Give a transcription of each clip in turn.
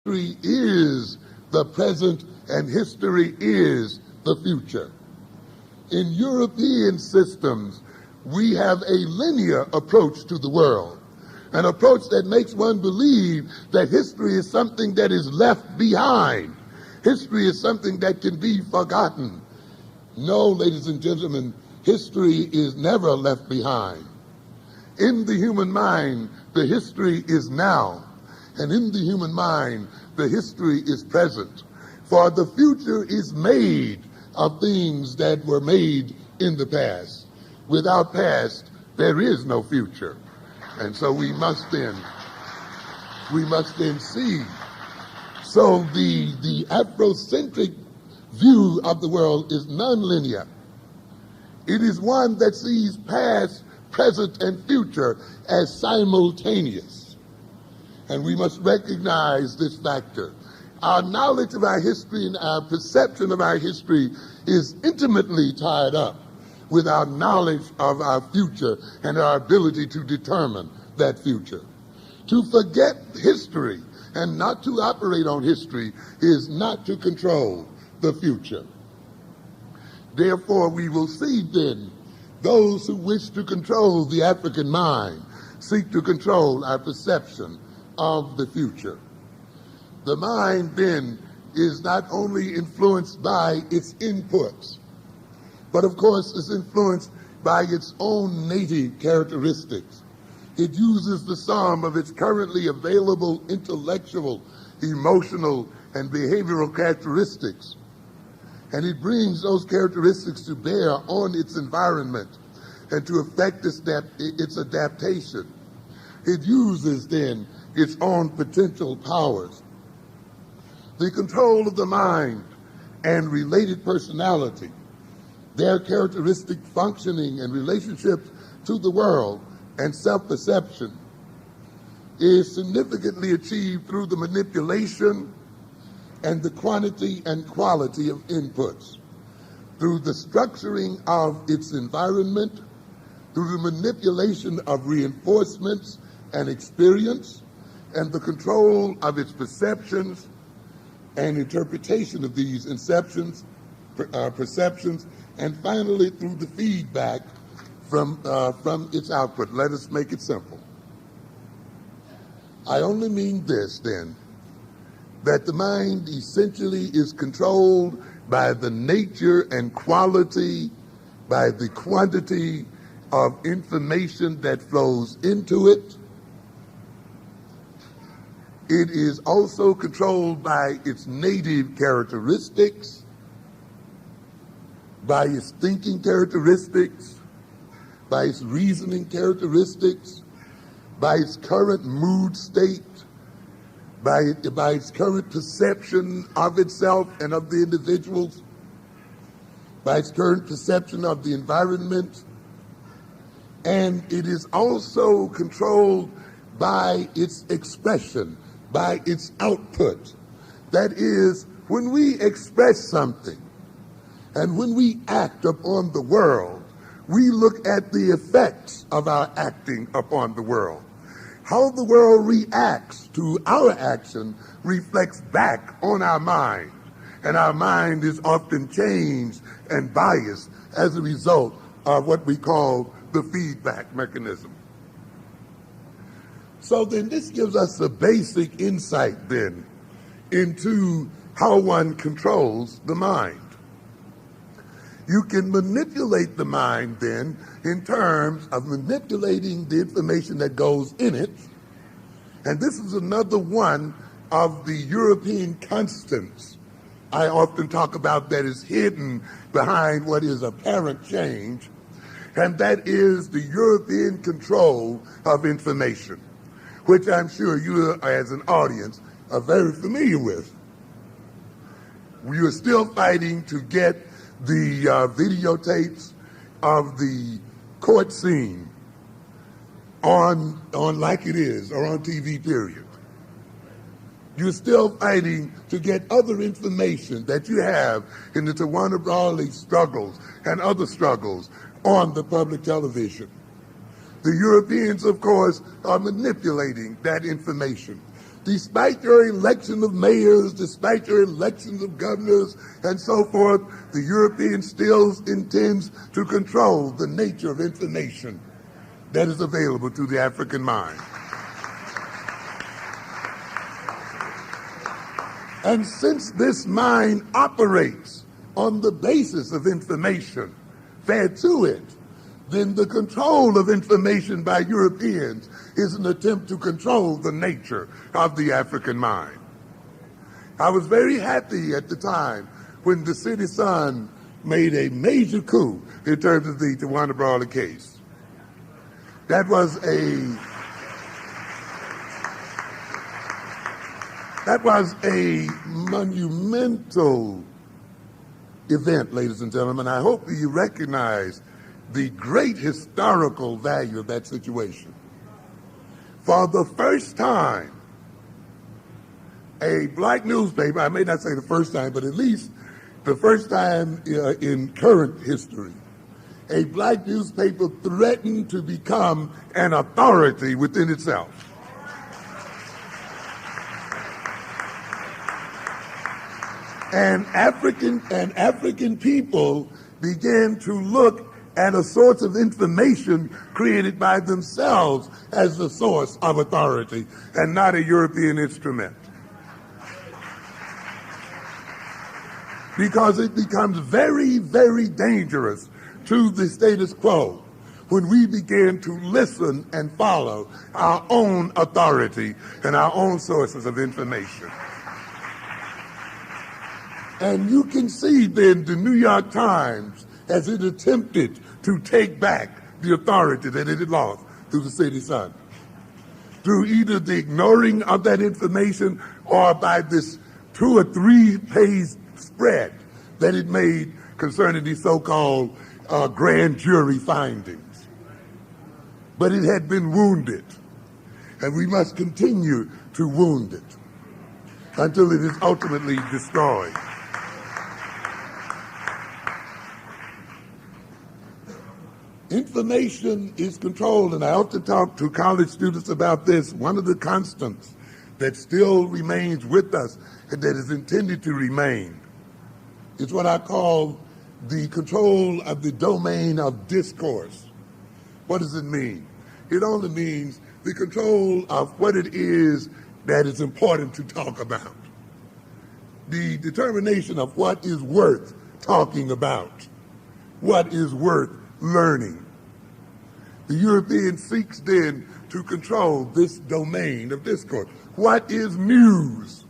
history is the present and history is the future. In European systems, we have a linear approach to the world, an approach that makes one believe that history is something that is left behind. History is something that can be forgotten. No, ladies and gentlemen, history is never left behind. In the human mind, the history is now, and in the human mind, the history is present. For the future is made of things that were made in the past. Without past, there is no future. And so we must then see. So the Afrocentric view of the world is nonlinear. It is one that sees past, present, and future as simultaneous. And we must recognize this factor. Our knowledge of our history and our perception of our history is intimately tied up with our knowledge of our future and our ability to determine that future. To forget history and not to operate on history is not to control the future. Therefore, we will see then those who wish to control the African mind seek to control our perception of the future. The mind then is not only influenced by its inputs, but of course is influenced by its own native characteristics. It uses the sum of its currently available intellectual, emotional, and behavioral characteristics, and it brings those characteristics to bear on its environment and to affect its adaptation. It uses then its own potential powers. The control of the mind and related personality, their characteristic functioning and relationships to the world and self-perception is significantly achieved through the manipulation and the quantity and quality of inputs, through the structuring of its environment, through the manipulation of reinforcements and experience, and the control of its perceptions and interpretation of these perceptions, and finally through the feedback from its output. Let us make it simple. I only mean this then, that the mind essentially is controlled by the nature and quality, by the quantity of information that flows into it. It is also controlled by its native characteristics, by its thinking characteristics, by its reasoning characteristics, by its current mood state, by its current perception of itself and of the individuals, by its current perception of the environment, and it is also controlled by its expression, by its output. That is, when we express something and when we act upon the world, we look at the effects of our acting upon the world. How the world reacts to our action reflects back on our mind, and our mind is often changed and biased as a result of what we call the feedback mechanism. So then this gives us a basic insight then into how one controls the mind. You can manipulate the mind then in terms of manipulating the information that goes in it. And this is another one of the European constants I often talk about that is hidden behind what is apparent change, and that is the European control of information, which I'm sure you as an audience are very familiar with. We are still fighting to get the videotapes of the court scene on Like It Is or on TV, period. You're still fighting to get other information that you have in the Tawana Brawley struggles and other struggles on the public television. The Europeans, of course, are manipulating that information Despite your election of mayors, despite your elections of governors, and so forth, the European still intends to control the nature of information that is available to the African mind. And since this mind operates on the basis of information fed to it, then the control of information by Europeans is an attempt to control the nature of the African mind. I was very happy at the time when the City Sun made a major coup in terms of the Tawana Brawley case. That was a monumental event, ladies and gentlemen. I hope that you recognize the great historical value of that situation. For the first time, a black newspaper, I may not say the first time, but at least the first time in current history, a black newspaper threatened to become an authority within itself. And African people began to look at a source of information created by themselves as the source of authority and not a European instrument. Because it becomes very, very dangerous to the status quo when we begin to listen and follow our own authority and our own sources of information. And you can see then the New York Times as it attempted to take back the authority that it had lost through the City Sun, through either the ignoring of that information or by this 2 or 3 page spread that it made concerning these so-called grand jury findings. But it had been wounded, and we must continue to wound it until it is ultimately destroyed. Information is controlled, and I often talk to college students about this. One of the constants that still remains with us and that is intended to remain is what I call the control of the domain of discourse. What does it mean? It only means the control of what it is that is important to talk about. The determination of what is worth talking about, what is worth learning. The European seeks then to control this domain of discourse. What is news?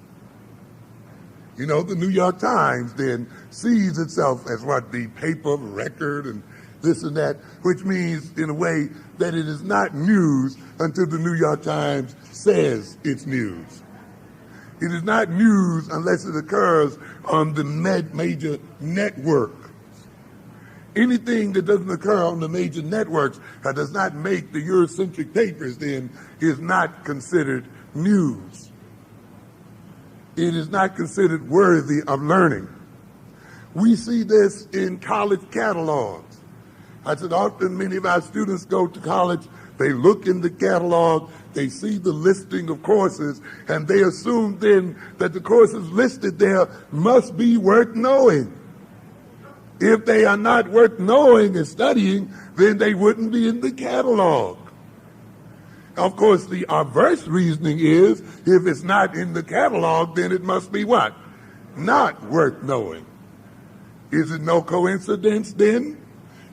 You know, the New York Times then sees itself as what, the paper of record and this and that, which means in a way that it is not news until the New York Times says it's news. It is not news unless it occurs on the major network. Anything that doesn't occur on the major networks that does not make the Eurocentric papers then is not considered news. It is not considered worthy of learning. We see this in college catalogs. I said often many of our students go to college, they look in the catalog, they see the listing of courses, and they assume then that the courses listed there must be worth knowing. If they are not worth knowing and studying, then they wouldn't be in the catalog. Of course, the adverse reasoning is, if it's not in the catalog, then it must be what? Not worth knowing. Is it no coincidence then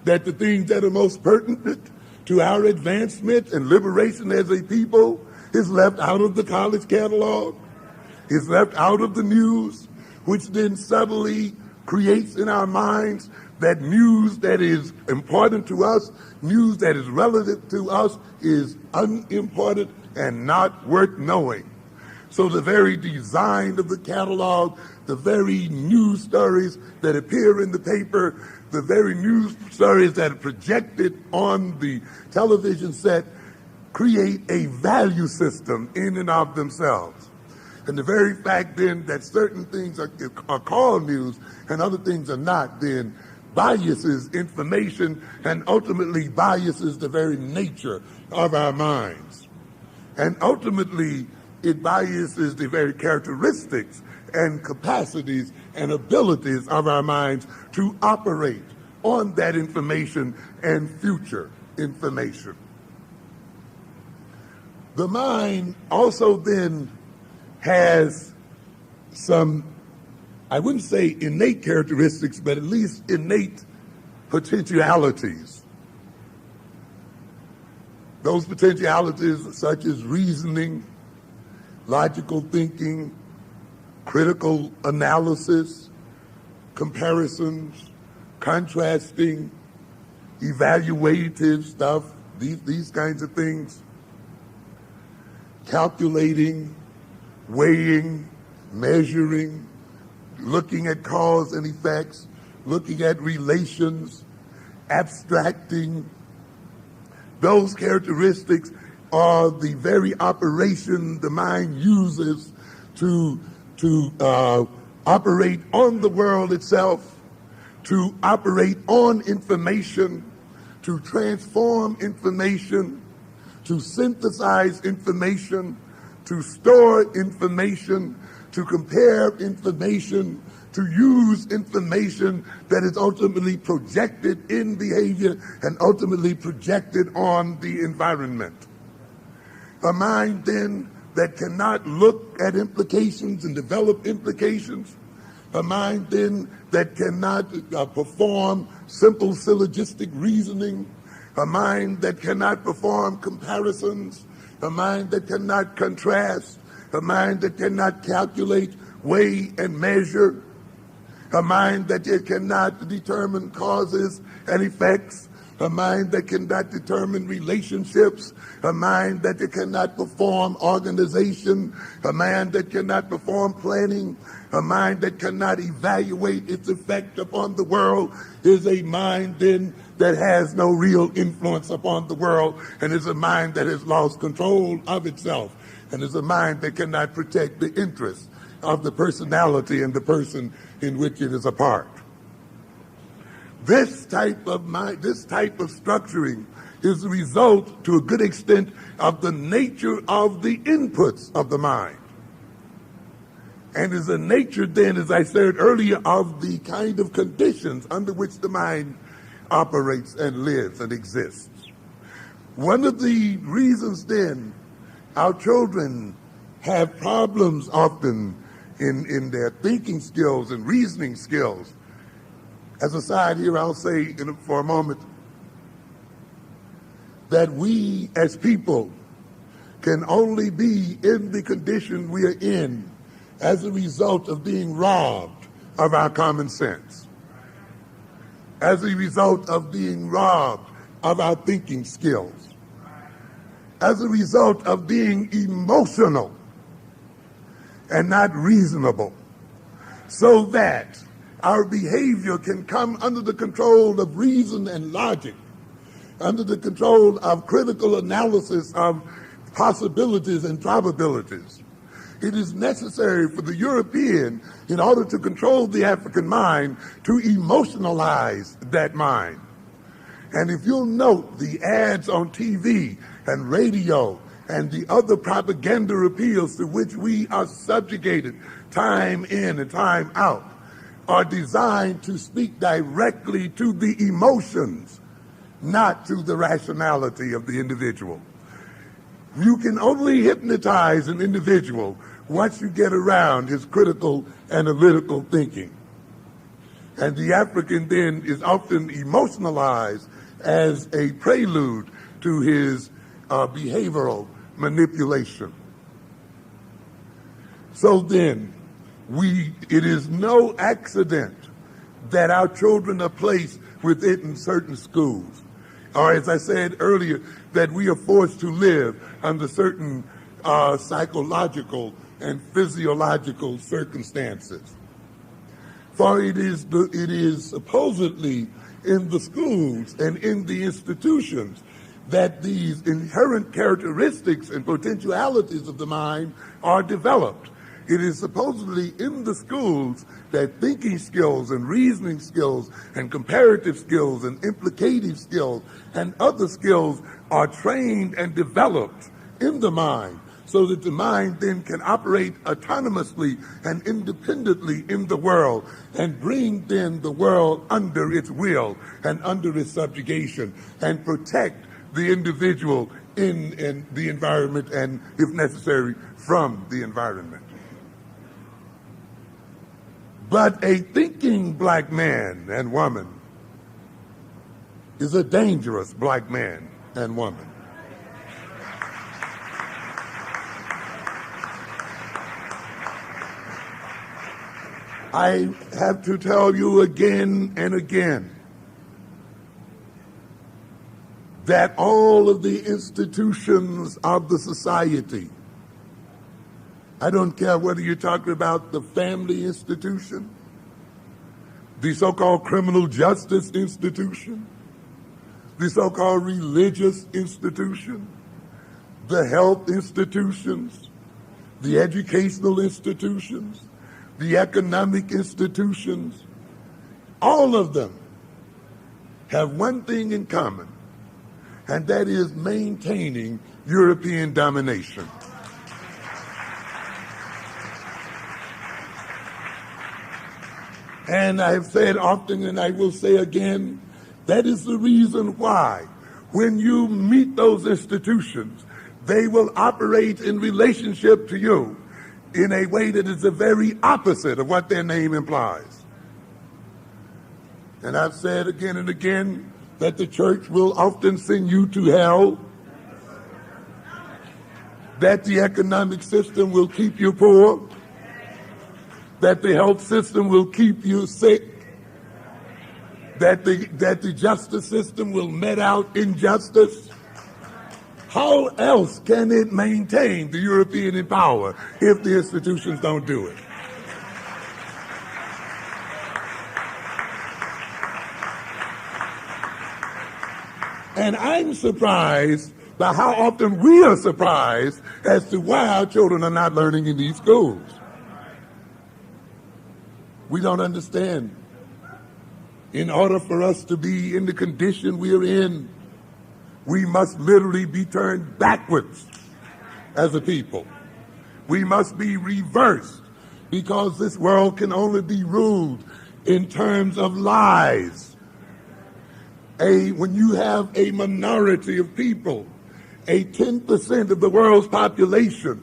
that the things that are most pertinent to our advancement and liberation as a people is left out of the college catalog, is left out of the news, which then subtly creates in our minds that news that is important to us, news that is relative to us, is unimportant and not worth knowing. So the very design of the catalog, the very news stories that appear in the paper, the very news stories that are projected on the television set create a value system in and of themselves. And the very fact then that certain things are called news and other things are not, then biases information and ultimately biases the very nature of our minds. And ultimately, it biases the very characteristics and capacities and abilities of our minds to operate on that information and future information. The mind also then has some, I wouldn't say innate characteristics, but at least innate potentialities. Those potentialities such as reasoning, logical thinking, critical analysis, comparisons, contrasting, evaluative stuff, these kinds of things, calculating, weighing, measuring, looking at cause and effects, looking at relations, abstracting. Those characteristics are the very operation the mind uses to operate on the world itself, to operate on information, to transform information, to synthesize information, to store information, to compare information, to use information that is ultimately projected in behavior and ultimately projected on the environment. A mind then that cannot look at implications and develop implications, a mind then that cannot perform simple syllogistic reasoning, a mind that cannot perform comparisons, a mind that cannot contrast, a mind that cannot calculate, weigh, and measure, a mind that cannot determine causes and effects, a mind that cannot determine relationships, a mind that cannot perform organization, a mind that cannot perform planning, a mind that cannot evaluate its effect upon the world is a mind then that has no real influence upon the world, and is a mind that has lost control of itself, and is a mind that cannot protect the interests of the personality and the person in which it is a part. This type of mind, this type of structuring is the result, to a good extent, of the nature of the inputs of the mind. And is a nature then, as I said earlier, of the kind of conditions under which the mind operates and lives and exists. One of the reasons then our children have problems often in their thinking skills and reasoning skills. As a side here, I'll say for a moment that we as people can only be in the condition we are in as a result of being robbed of our common sense, as a result of being robbed of our thinking skills, as a result of being emotional and not reasonable, so that our behavior can come under the control of reason and logic, under the control of critical analysis of possibilities and probabilities. It is necessary for the European, in order to control the African mind, to emotionalize that mind. And if you'll note the ads on TV and radio and the other propaganda appeals to which we are subjugated time in and time out, are designed to speak directly to the emotions, not to the rationality of the individual. You can only hypnotize an individual once you get around his critical analytical thinking. And the African then is often emotionalized as a prelude to his behavioral manipulation. So then, it is no accident that our children are placed within certain schools, or as I said earlier, that we are forced to live under certain psychological and physiological circumstances. For it is supposedly in the schools and in the institutions that these inherent characteristics and potentialities of the mind are developed. It is supposedly in the schools that thinking skills and reasoning skills and comparative skills and implicative skills and other skills are trained and developed in the mind, so that the mind then can operate autonomously and independently in the world and bring then the world under its will and under its subjugation and protect the individual in the environment and, if necessary, from the environment. But a thinking black man and woman is a dangerous black man and woman. I have to tell you again and again that all of the institutions of the society, I don't care whether you're talking about the family institution, the so-called criminal justice institution, the so-called religious institution, the health institutions, the educational institutions, the economic institutions, all of them have one thing in common, and that is maintaining European domination. And I have said often, and I will say again, that is the reason why when you meet those institutions, they will operate in relationship to you in a way that is the very opposite of what their name implies. And I've said again and again that the church will often send you to hell, that the economic system will keep you poor, that the health system will keep you sick, that the justice system will met out injustice. How else can it maintain the European power if the institutions don't do it? And I'm surprised by how often we are surprised as to why our children are not learning in these schools. We don't understand. In order for us to be in the condition we're in, we must literally be turned backwards as a people. We must be reversed because this world can only be ruled in terms of lies. When you have a minority of people, a 10% of the world's population,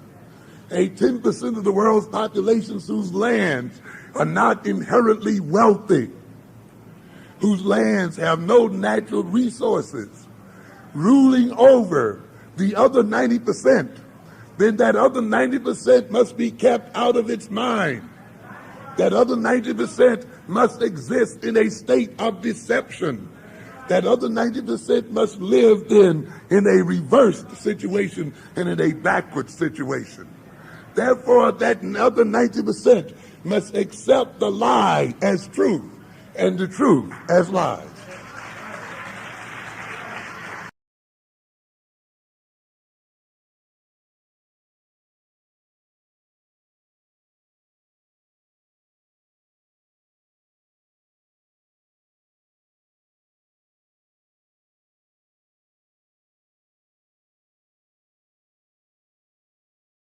a 10% of the world's population whose lands are not inherently wealthy, whose lands have no natural resources, ruling over the other 90%, then that other 90% must be kept out of its mind. That other 90% must exist in a state of deception. That other 90% must live then in a reversed situation and in a backward situation. Therefore, that other 90% must accept the lie as truth and the truth as lie.